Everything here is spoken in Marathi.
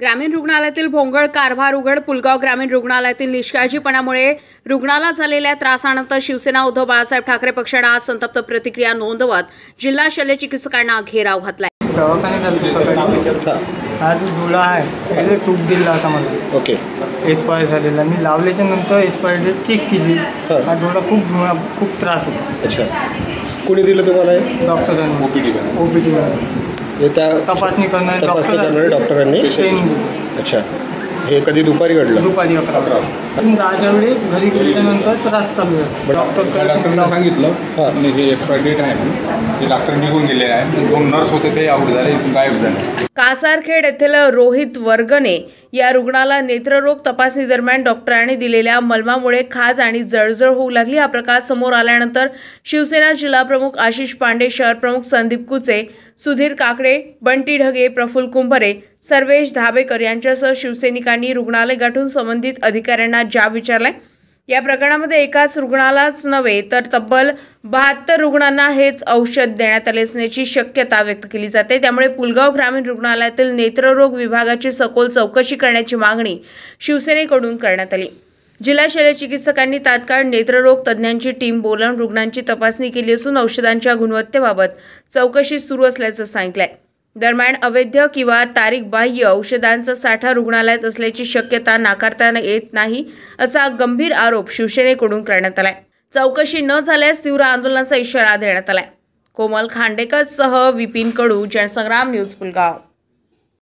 ग्रामीण रुग्णालयातील भोंगळ कारभार उघड. पुलगाव ग्रामीण रुग्णालयातील निष्काळजीपणामुळे रुग्णाला झालेल्या त्रासानंतर शिवसेना उद्धव बाळासाहेब ठाकरे पक्षाने आज संतप्त प्रतिक्रिया नोंदवत जिल्हा शल्यचिकित्सकांना घेराव घातलाय. आज डोळा आहे त्याचे टूप दिला होता मला. ओके. एक्सपायर झालेला. मी लावल्याच्या नंतर एक्सपायर डेट चेक केली. हा डोळा खूप त्रास होता. अच्छा. कोणी दिलं तुम्हाला? डॉक्टरांनी. ओपीडी त्या तपासणी करणारे डॉक्टरांनी. अच्छा. हे कधी दुपारी घडलं? दुपारी 11. राजा वेळेस घरी गेल्याच्यानंतर त्रास चालू आहे. डॉक्टरला सांगितलं आणि हे एक्सपायर डेट आहे म्हणून ते डॉक्टर निघून गेले आहे. 2 नर्स होते ते आउट झाले, गायब झाले. कासारखेड येथील रोहित वर्गने या रुग्णाला नेत्ररोग तपासणी दरम्यान डॉक्टरांनी दिलेल्या मलमामुळे खाज आणि जळजळ होऊ लागली. हा प्रकार समोर आल्यानंतर शिवसेना जिल्हा प्रमुख आशिष पांडे, शहर प्रमुख संदीप कुचे, सुधीर काकडे, बंटी ढगे, प्रफुल्ल कुंभरे, सर्वेश धाबेकर यांच्यासह शिवसैनिकांनी रुग्णालय गाठून संबंधित अधिकाऱ्यांना जाब विचारलाय. या प्रकरणामध्ये एकाच रुग्णालाच नव्हे तर तब्बल 72 रुग्णांना हेच औषध देण्यात आले असण्याची शक्यता व्यक्त केली जाते. त्यामुळे पुलगाव ग्रामीण रुग्णालयातील नेत्ररोग विभागाची सखोल चौकशी करण्याची मागणी शिवसेनेकडून करण्यात आली. जिल्हा शल्यचिकित्सकांनी तात्काळ नेत्ररोग तज्ज्ञांची टीम बोलावून रुग्णांची तपासणी केली असून औषधांच्या गुणवत्तेबाबत चौकशी सुरू असल्याचं सांगितलंय. दरम्यान अवैध किंवा तारीखबाह्य औषधांचा साठा रुग्णालयात असल्याची शक्यता नाकारता येत नाही असा गंभीर आरोप शिवसेनेकडून करण्यात आलाय. चौकशी न झाल्यास तीव्र आंदोलनाचा इशारा देण्यात आलाय. कोमल खांडेकरसह विपिन कडू, जनसंग्राम न्यूज, पुलगाव.